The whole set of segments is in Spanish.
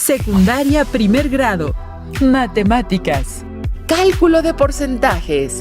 Secundaria primer grado. Matemáticas. Cálculo de porcentajes.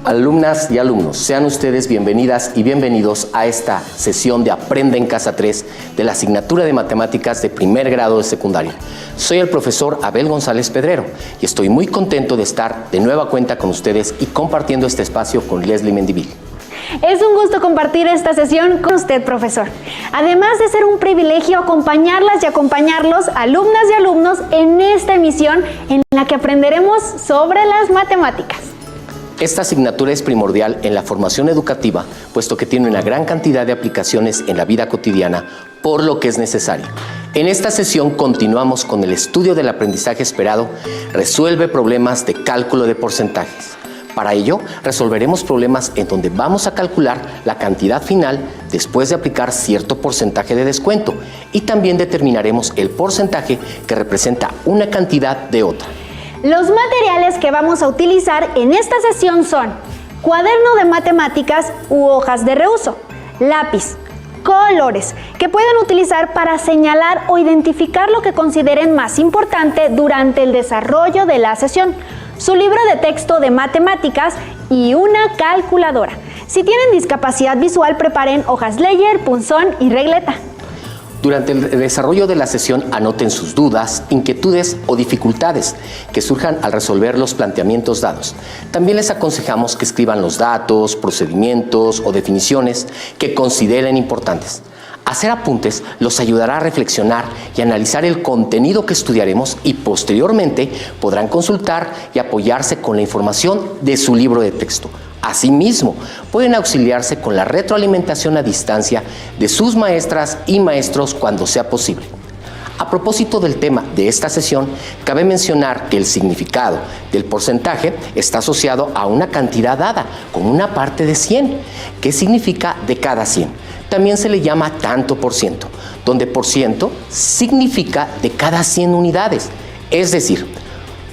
Alumnas y alumnos, sean ustedes bienvenidas y bienvenidos a esta sesión de Aprende en Casa 3 de la asignatura de Matemáticas de primer grado de secundaria. Soy el profesor Abel González Pedrero y estoy muy contento de estar de nueva cuenta con ustedes y compartiendo este espacio con Leslie Mendivil. Es un gusto compartir esta sesión con usted, profesor. Además de ser un privilegio acompañarlas y acompañarlos, alumnas y alumnos, en esta emisión en la que aprenderemos sobre las matemáticas. Esta asignatura es primordial en la formación educativa, puesto que tiene una gran cantidad de aplicaciones en la vida cotidiana, por lo que es necesario. En esta sesión continuamos con el estudio del aprendizaje esperado, resuelve problemas de cálculo de porcentajes. Para ello, resolveremos problemas en donde vamos a calcular la cantidad final después de aplicar cierto porcentaje de descuento y también determinaremos el porcentaje que representa una cantidad de otra. Los materiales que vamos a utilizar en esta sesión son cuaderno de matemáticas u hojas de reuso, lápiz, colores, que pueden utilizar para señalar o identificar lo que consideren más importante durante el desarrollo de la sesión, su libro de texto de matemáticas y una calculadora. Si tienen discapacidad visual, preparen hojas Ledger, punzón y regleta. Durante el desarrollo de la sesión anoten sus dudas, inquietudes o dificultades que surjan al resolver los planteamientos dados. También les aconsejamos que escriban los datos, procedimientos o definiciones que consideren importantes. Hacer apuntes los ayudará a reflexionar y analizar el contenido que estudiaremos y posteriormente podrán consultar y apoyarse con la información de su libro de texto. Asimismo, pueden auxiliarse con la retroalimentación a distancia de sus maestras y maestros cuando sea posible. A propósito del tema de esta sesión, cabe mencionar que el significado del porcentaje está asociado a una cantidad dada, como una parte de 100, que significa de cada 100. También se le llama tanto por ciento, donde por ciento significa de cada 100 unidades, es decir,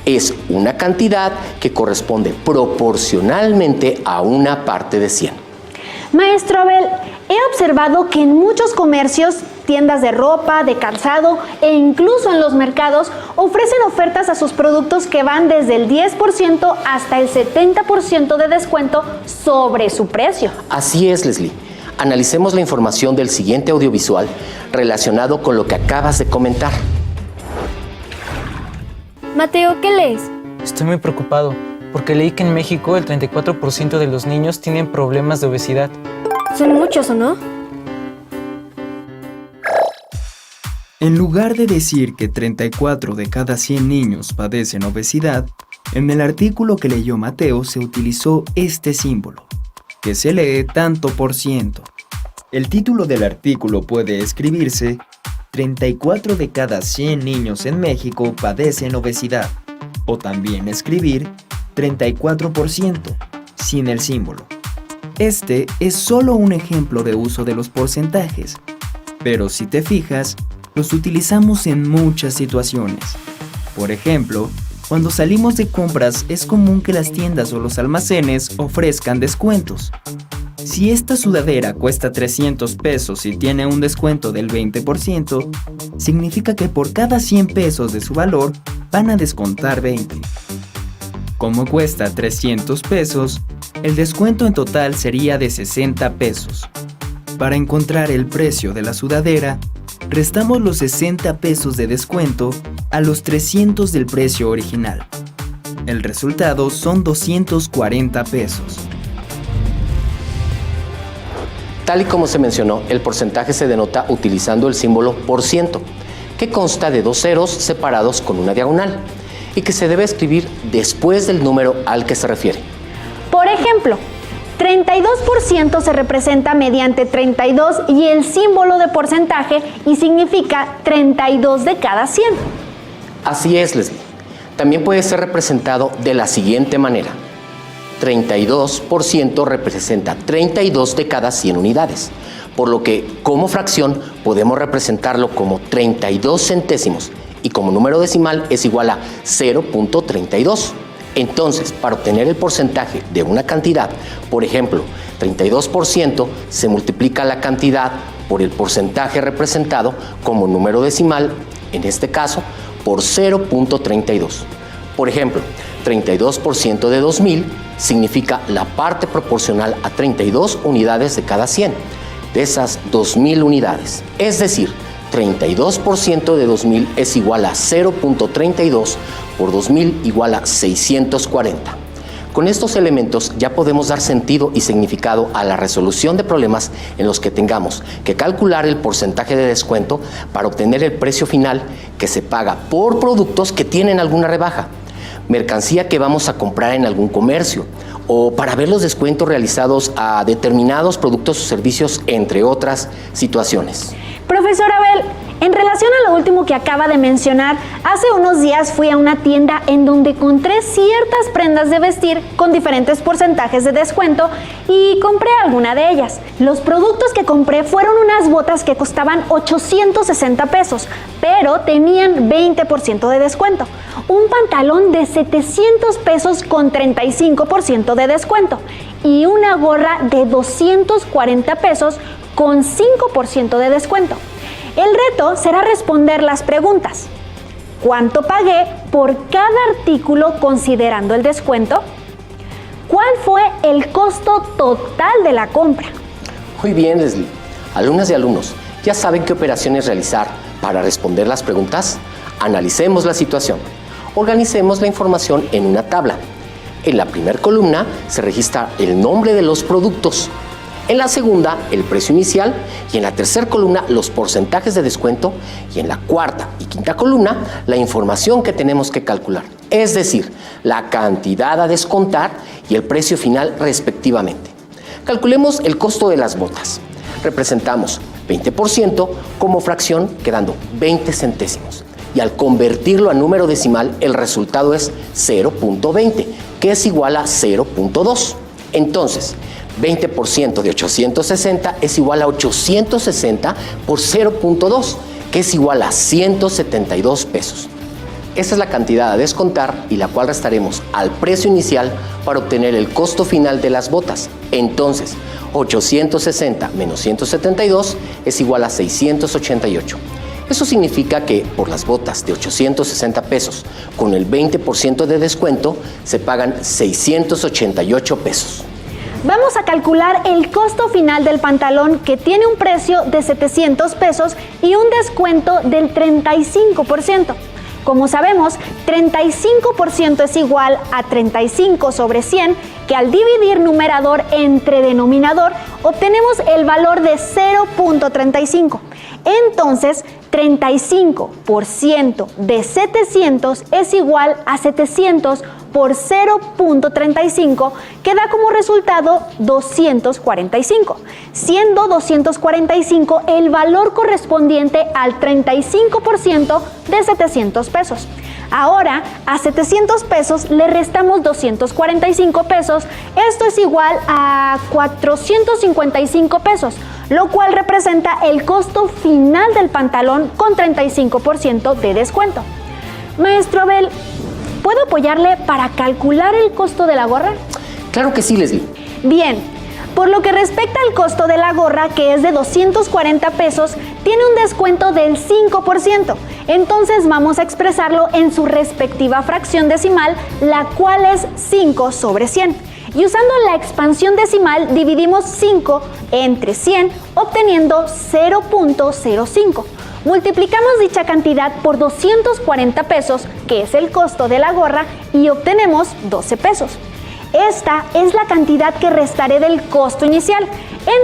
es una cantidad que corresponde proporcionalmente a una parte de 100. Maestro Abel, he observado que en muchos comercios, tiendas de ropa, de calzado e incluso en los mercados ofrecen ofertas a sus productos que van desde el 10% hasta el 70% de descuento sobre su precio. Así es, Leslie. Analicemos la información del siguiente audiovisual relacionado con lo que acabas de comentar. Mateo, ¿qué lees? Estoy muy preocupado, porque leí que en México el 34% de los niños tienen problemas de obesidad. Son muchos, ¿o no? En lugar de decir que 34 de cada 100 niños padecen obesidad, en el artículo que leyó Mateo se utilizó este símbolo, que se lee tanto por ciento. El título del artículo puede escribirse 34 de cada 100 niños en México padecen obesidad, o también escribir 34%, sin el símbolo. Este es solo un ejemplo de uso de los porcentajes, pero si te fijas, los utilizamos en muchas situaciones. Por ejemplo, cuando salimos de compras es común que las tiendas o los almacenes ofrezcan descuentos. Si esta sudadera cuesta 300 pesos y tiene un descuento del 20%, significa que por cada 100 pesos de su valor van a descontar 20. Como cuesta 300 pesos, el descuento en total sería de 60 pesos. Para encontrar el precio de la sudadera, restamos los 60 pesos de descuento a los 300 del precio original. El resultado son 240 pesos. Tal y como se mencionó, el porcentaje se denota utilizando el símbolo por ciento, que consta de dos ceros separados con una diagonal y que se debe escribir después del número al que se refiere. Por ejemplo, 32% se representa mediante 32 y el símbolo de porcentaje y significa 32 de cada 100. Así es, Leslie. También puede ser representado de la siguiente manera. 32% representa 32 de cada 100 unidades, por lo que como fracción podemos representarlo como 32 centésimos y como número decimal es igual a 0.32. Entonces, para obtener el porcentaje de una cantidad, por ejemplo, 32%, se multiplica la cantidad por el porcentaje representado como número decimal, en este caso, por 0.32. Por ejemplo, 32% de 2000 significa la parte proporcional a 32 unidades de cada 100, de esas 2000 unidades. Es decir, 32% de 2000 es igual a 0.32 por 2000 igual a 640. Con estos elementos ya podemos dar sentido y significado a la resolución de problemas en los que tengamos que calcular el porcentaje de descuento para obtener el precio final que se paga por productos que tienen alguna rebaja, mercancía que vamos a comprar en algún comercio o para ver los descuentos realizados a determinados productos o servicios, entre otras situaciones. Profesor Abel, en relación a lo último que acaba de mencionar, hace unos días fui a una tienda en donde encontré ciertas prendas de vestir con diferentes porcentajes de descuento y compré alguna de ellas. Los productos que compré fueron unas botas que costaban 860 pesos, pero tenían 20% de descuento. Un pantalón de 700 pesos con 35% de descuento y una gorra de 240 pesos con 5% de descuento. El reto será responder las preguntas. ¿Cuánto pagué por cada artículo considerando el descuento? ¿Cuál fue el costo total de la compra? Muy bien, Leslie. Alumnas y alumnos, ¿ya saben qué operaciones realizar para responder las preguntas? Analicemos la situación. Organicemos la información en una tabla. En la primera columna se registra el nombre de los productos. En la segunda, el precio inicial, y en la tercera columna, los porcentajes de descuento, y en la cuarta y quinta columna, la información que tenemos que calcular, es decir, la cantidad a descontar y el precio final respectivamente. Calculemos el costo de las botas. Representamos 20% como fracción, quedando 20 centésimos. Y al convertirlo a número decimal, el resultado es 0.20, que es igual a 0.2. Entonces, 20% de 860 es igual a 860 por 0.2, que es igual a 172 pesos. Esa es la cantidad a descontar y la cual restaremos al precio inicial para obtener el costo final de las botas. Entonces, 860 menos 172 es igual a 688. Eso significa que por las botas de 860 pesos con el 20% de descuento se pagan 688 pesos. Vamos a calcular el costo final del pantalón, que tiene un precio de 700 pesos y un descuento del 35%. Como sabemos, 35% es igual a 35 sobre 100, que al dividir numerador entre denominador obtenemos el valor de 0.35. Entonces, 35% de 700 es igual a 700 por 0.35, que da como resultado 245, siendo 245 el valor correspondiente al 35% de 700 pesos. Ahora, a 700 pesos le restamos 245 pesos, esto es igual a 455 pesos, lo cual representa el costo final del pantalón con 35% de descuento. Maestro Abel, ¿puedo apoyarle para calcular el costo de la gorra? Claro que sí, Leslie. Bien, por lo que respecta al costo de la gorra, que es de 240 pesos, tiene un descuento del 5%. Entonces vamos a expresarlo en su respectiva fracción decimal, la cual es 5 sobre 100. Y usando la expansión decimal, dividimos 5 entre 100, obteniendo 0.05. Multiplicamos dicha cantidad por 240 pesos, que es el costo de la gorra, y obtenemos 12 pesos. Esta es la cantidad que restaré del costo inicial.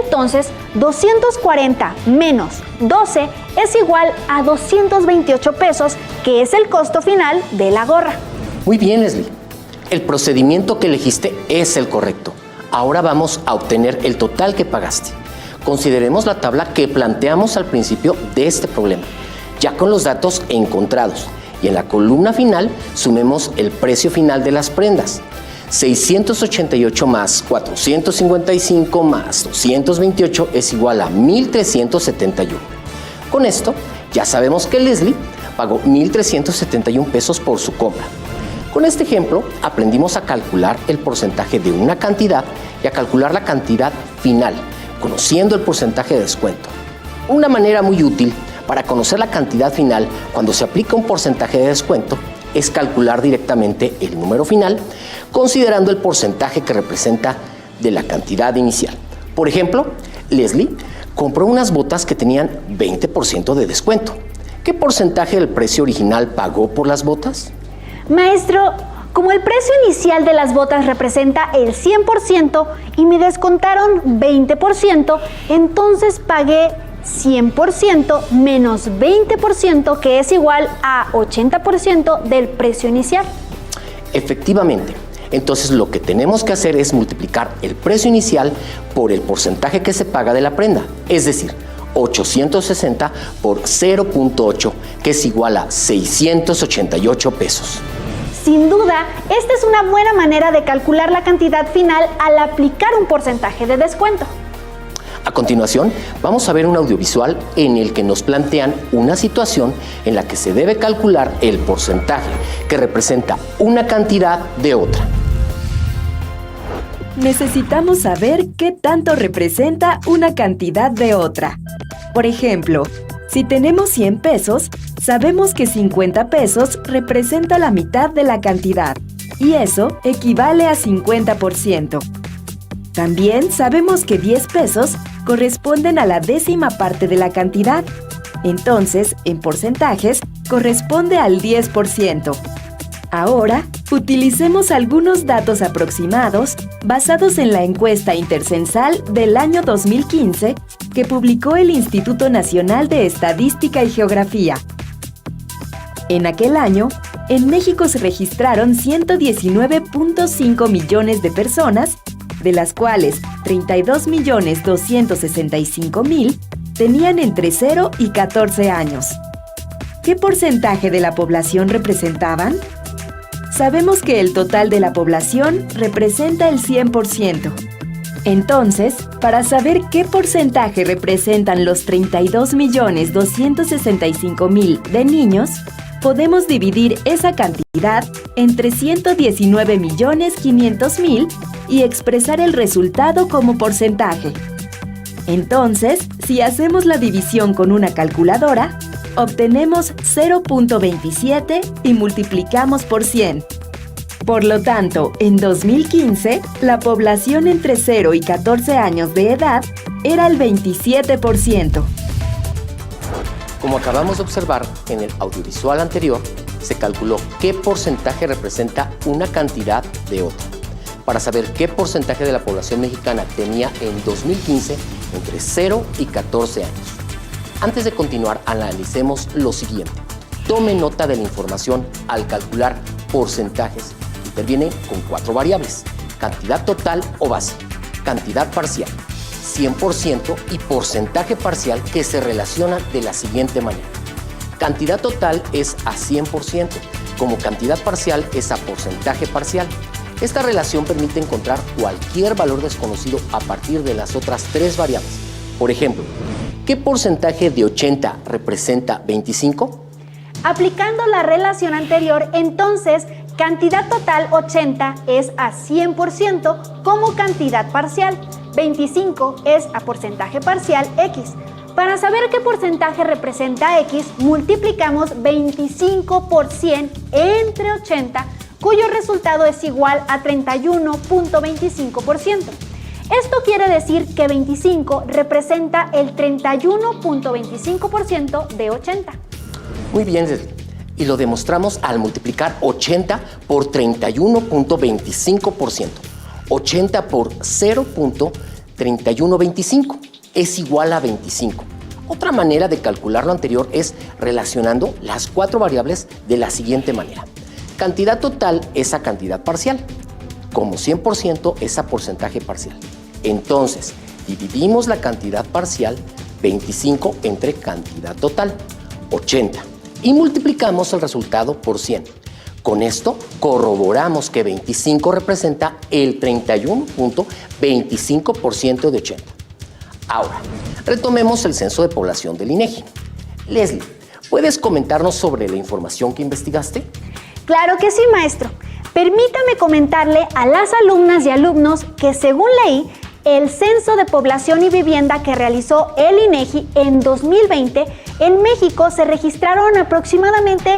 Entonces, 240 menos 12 es igual a 228 pesos, que es el costo final de la gorra. Muy bien, Leslie. El procedimiento que elegiste es el correcto. Ahora vamos a obtener el total que pagaste. Consideremos la tabla que planteamos al principio de este problema, ya con los datos encontrados. Y en la columna final sumemos el precio final de las prendas. 688 más 455 más 228 es igual a 1,371. Con esto ya sabemos que Leslie pagó 1,371 pesos por su compra. Con este ejemplo aprendimos a calcular el porcentaje de una cantidad y a calcular la cantidad final, conociendo el porcentaje de descuento. Una manera muy útil para conocer la cantidad final cuando se aplica un porcentaje de descuento es calcular directamente el número final, considerando el porcentaje que representa de la cantidad inicial. Por ejemplo, Leslie compró unas botas que tenían 20% de descuento. ¿Qué porcentaje del precio original pagó por las botas? Maestro, como el precio inicial de las botas representa el 100% y me descontaron 20%, entonces pagué 100% menos 20%, que es igual a 80% del precio inicial. Efectivamente. Entonces lo que tenemos que hacer es multiplicar el precio inicial por el porcentaje que se paga de la prenda, es decir, 860 por 0.8, que es igual a 688 pesos. Sin duda, esta es una buena manera de calcular la cantidad final al aplicar un porcentaje de descuento. A continuación, vamos a ver un audiovisual en el que nos plantean una situación en la que se debe calcular el porcentaje que representa una cantidad de otra. Necesitamos saber qué tanto representa una cantidad de otra. Por ejemplo, si tenemos 100 pesos, sabemos que 50 pesos representa la mitad de la cantidad, y eso equivale a 50%. También sabemos que 10 pesos corresponden a la décima parte de la cantidad. Entonces, en porcentajes, corresponde al 10%. Ahora, utilicemos algunos datos aproximados basados en la encuesta intercensal del año 2015 que publicó el Instituto Nacional de Estadística y Geografía. En aquel año, en México se registraron 119.5 millones de personas, de las cuales 32.265.000 tenían entre 0 y 14 años. ¿Qué porcentaje de la población representaban? Sabemos que el total de la población representa el 100%. Entonces, para saber qué porcentaje representan los 32.265.000 de niños, podemos dividir esa cantidad entre 119.500.000 y expresar el resultado como porcentaje. Entonces, si hacemos la división con una calculadora, obtenemos 0.27 y multiplicamos por 100. Por lo tanto, en 2015, la población entre 0 y 14 años de edad era el 27%. Como acabamos de observar en el audiovisual anterior, se calculó qué porcentaje representa una cantidad de otra. Para saber qué porcentaje de la población mexicana tenía en 2015 entre 0 y 14 años. Antes de continuar, analicemos lo siguiente. Tome nota de la información al calcular porcentajes. Interviene con 4 variables: cantidad total o base, cantidad parcial, 100% y porcentaje parcial, que se relacionan de la siguiente manera. Cantidad total es a 100%, como cantidad parcial es a porcentaje parcial. Esta relación permite encontrar cualquier valor desconocido a partir de las otras 3 variables. Por ejemplo, ¿qué porcentaje de 80 representa 25? Aplicando la relación anterior, entonces, cantidad total 80 es a 100% como cantidad parcial. 25 es a porcentaje parcial X. Para saber qué porcentaje representa X, multiplicamos 25 por 100 entre 80, cuyo resultado es igual a 31.25%. Esto quiere decir que 25 representa el 31.25% de 80. Muy bien, Leslie. Y lo demostramos al multiplicar 80 por 31.25%. 80 por 0.3125 es igual a 25. Otra manera de calcular lo anterior es relacionando las 4 variables de la siguiente manera. Cantidad total es a cantidad parcial. como 100% es a porcentaje parcial. Entonces, dividimos la cantidad parcial 25 entre cantidad total, 80, y multiplicamos el resultado por 100. Con esto corroboramos que 25 representa el 31.25% de 80. Ahora, retomemos el censo de población del INEGI. Leslie, ¿puedes comentarnos sobre la información que investigaste? Claro que sí, maestro. Permítame comentarle a las alumnas y alumnos que, según leí, el Censo de Población y Vivienda que realizó el INEGI en 2020, en México se registraron aproximadamente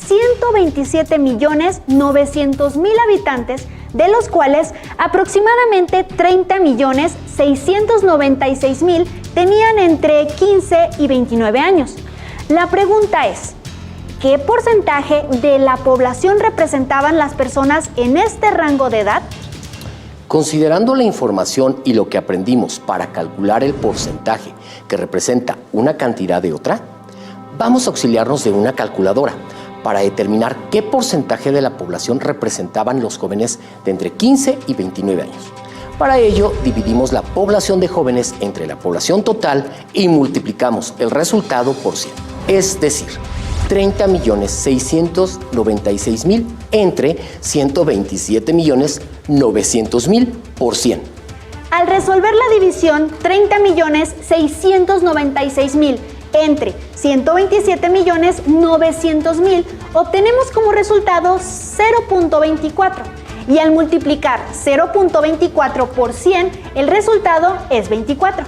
127.900.000 habitantes, de los cuales aproximadamente 30.696.000 tenían entre 15 y 29 años. La pregunta es, ¿qué porcentaje de la población representaban las personas en este rango de edad? Considerando la información y lo que aprendimos para calcular el porcentaje que representa una cantidad de otra, vamos a auxiliarnos de una calculadora para determinar qué porcentaje de la población representaban los jóvenes de entre 15 y 29 años. Para ello, dividimos la población de jóvenes entre la población total y multiplicamos el resultado por 100. Es decir, 30.696.000 entre 127.900.000 por 100. Al resolver la división 30.696.000 entre 127.900.000, obtenemos como resultado 0.24. Y al multiplicar 0.24 por 100, el resultado es 24.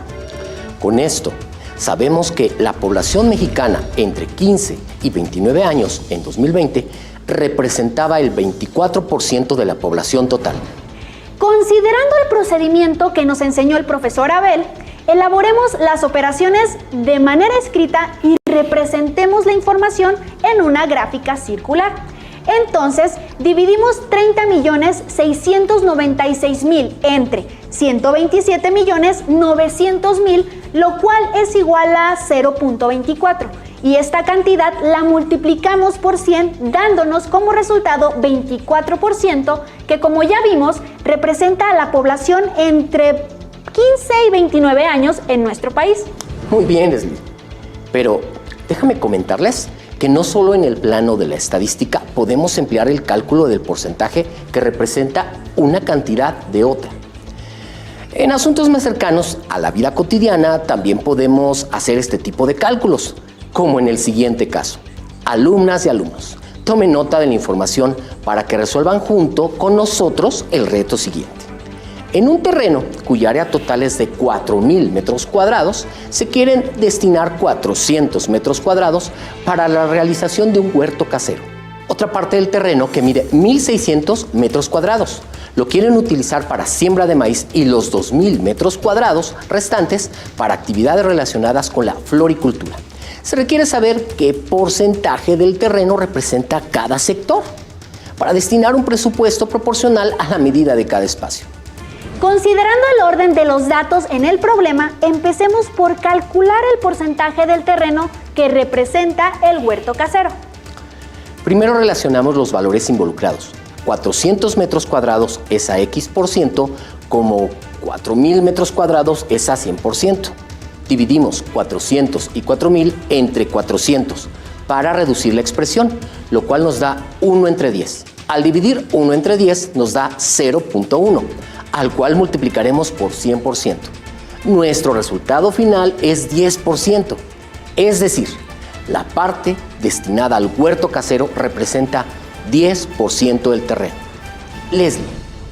Con esto, sabemos que la población mexicana entre 15 y 29 años en 2020 representaba el 24% de la población total. Considerando el procedimiento que nos enseñó el profesor Abel, elaboremos las operaciones de manera escrita y representemos la información en una gráfica circular. Entonces, dividimos 30.696.000 entre 127.900.000, lo cual es igual a 0.24. Y esta cantidad la multiplicamos por 100, dándonos como resultado 24%, que, como ya vimos, representa a la población entre 15 y 29 años en nuestro país. Muy bien, Leslie. Pero déjame comentarles que no solo en el plano de la estadística podemos emplear el cálculo del porcentaje que representa una cantidad de otra. En asuntos más cercanos a la vida cotidiana también podemos hacer este tipo de cálculos, como en el siguiente caso. Alumnas y alumnos, tomen nota de la información para que resuelvan junto con nosotros el reto siguiente. En un terreno cuya área total es de 4.000 metros cuadrados, se quieren destinar 400 metros cuadrados para la realización de un huerto casero. Otra parte del terreno, que mide 1.600 metros cuadrados, lo quieren utilizar para siembra de maíz y los 2.000 metros cuadrados restantes para actividades relacionadas con la floricultura. Se requiere saber qué porcentaje del terreno representa cada sector para destinar un presupuesto proporcional a la medida de cada espacio. Considerando el orden de los datos en el problema, empecemos por calcular el porcentaje del terreno que representa el huerto casero. Primero relacionamos los valores involucrados. 400 metros cuadrados es a X%, como 4.000 metros cuadrados es a 100%. Dividimos 400 y 4.000 entre 400 para reducir la expresión, lo cual nos da 1 entre 10. Al dividir 1 entre 10 nos da 0.1, al cual multiplicaremos por 100%. Nuestro resultado final es 10%, es decir, la parte destinada al huerto casero representa 10% del terreno. Leslie,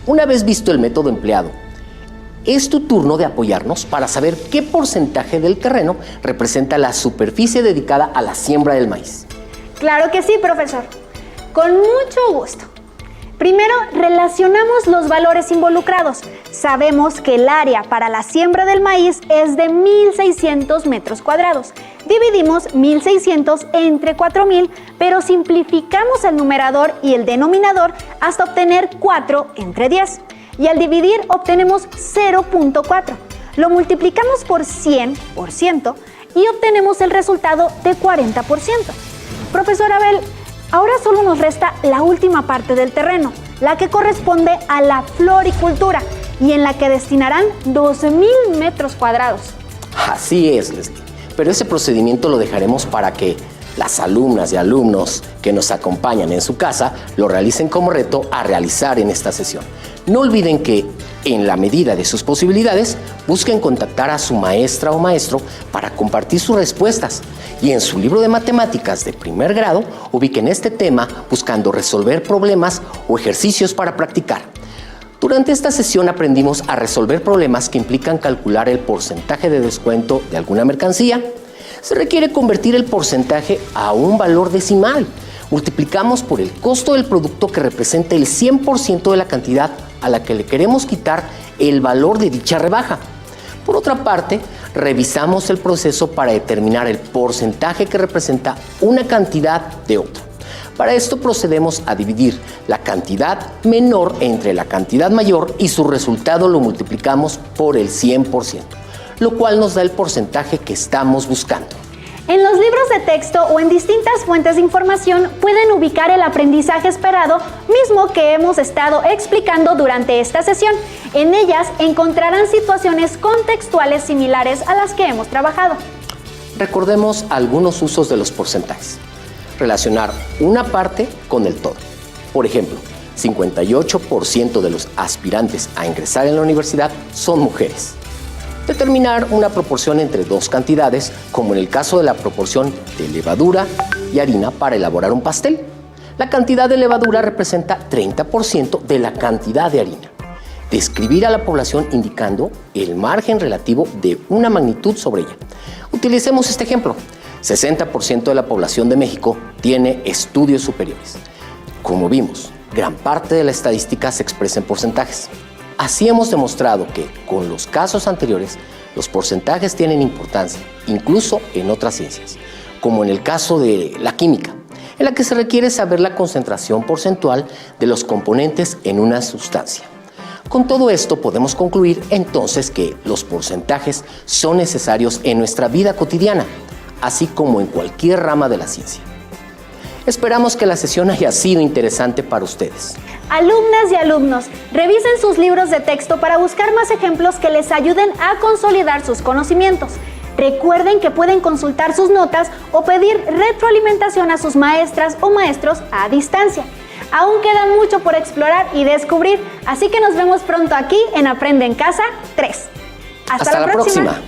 una vez visto el método empleado, es tu turno de apoyarnos para saber qué porcentaje del terreno representa la superficie dedicada a la siembra del maíz. Claro que sí, profesor. Con mucho gusto. Primero, relacionamos los valores involucrados. Sabemos que el área para la siembra del maíz es de 1.600 metros cuadrados. Dividimos 1.600 entre 4.000, pero simplificamos el numerador y el denominador hasta obtener 4 entre 10. Y al dividir obtenemos 0.4. Lo multiplicamos por 100% y obtenemos el resultado de 40%. Profesor Abel, ahora solo nos resta la última parte del terreno. la que corresponde a la floricultura y en la que destinarán 12,000 metros cuadrados. Así es, Leslie. Pero ese procedimiento lo dejaremos para que las alumnas y alumnos que nos acompañan en su casa lo realicen como reto a realizar en esta sesión. No olviden que, en la medida de sus posibilidades, busquen contactar a su maestra o maestro para compartir sus respuestas y en su libro de matemáticas de primer grado ubiquen este tema buscando resolver problemas o ejercicios para practicar. Durante esta sesión aprendimos a resolver problemas que implican calcular el porcentaje de descuento de alguna mercancía. Se requiere convertir el porcentaje a un valor decimal. Multiplicamos por el costo del producto que representa el 100% de la cantidad a la que le queremos quitar el valor de dicha rebaja. Por otra parte, revisamos el proceso para determinar el porcentaje que representa una cantidad de otra. Para esto procedemos a dividir la cantidad menor entre la cantidad mayor y su resultado lo multiplicamos por el 100%, lo cual nos da el porcentaje que estamos buscando. En los libros de texto o en distintas fuentes de información pueden ubicar el aprendizaje esperado, mismo que hemos estado explicando durante esta sesión. En ellas encontrarán situaciones contextuales similares a las que hemos trabajado. Recordemos algunos usos de los porcentajes. Relacionar una parte con el todo. Por ejemplo, 58% de los aspirantes a ingresar en la universidad son mujeres. Determinar una proporción entre dos cantidades, como en el caso de la proporción de levadura y harina para elaborar un pastel. La cantidad de levadura representa 30% de la cantidad de harina. Describir a la población indicando el margen relativo de una magnitud sobre ella. Utilicemos este ejemplo. 60% de la población de México tiene estudios superiores. Como vimos, gran parte de la estadística se expresa en porcentajes. Así hemos demostrado que, con los casos anteriores, los porcentajes tienen importancia, incluso en otras ciencias, como en el caso de la química, en la que se requiere saber la concentración porcentual de los componentes en una sustancia. Con todo esto podemos concluir entonces que los porcentajes son necesarios en nuestra vida cotidiana, así como en cualquier rama de la ciencia. Esperamos que la sesión haya sido interesante para ustedes. Alumnas y alumnos, revisen sus libros de texto para buscar más ejemplos que les ayuden a consolidar sus conocimientos. Recuerden que pueden consultar sus notas o pedir retroalimentación a sus maestras o maestros a distancia. Aún queda mucho por explorar y descubrir, así que nos vemos pronto aquí en Aprende en Casa 3. Hasta la próxima.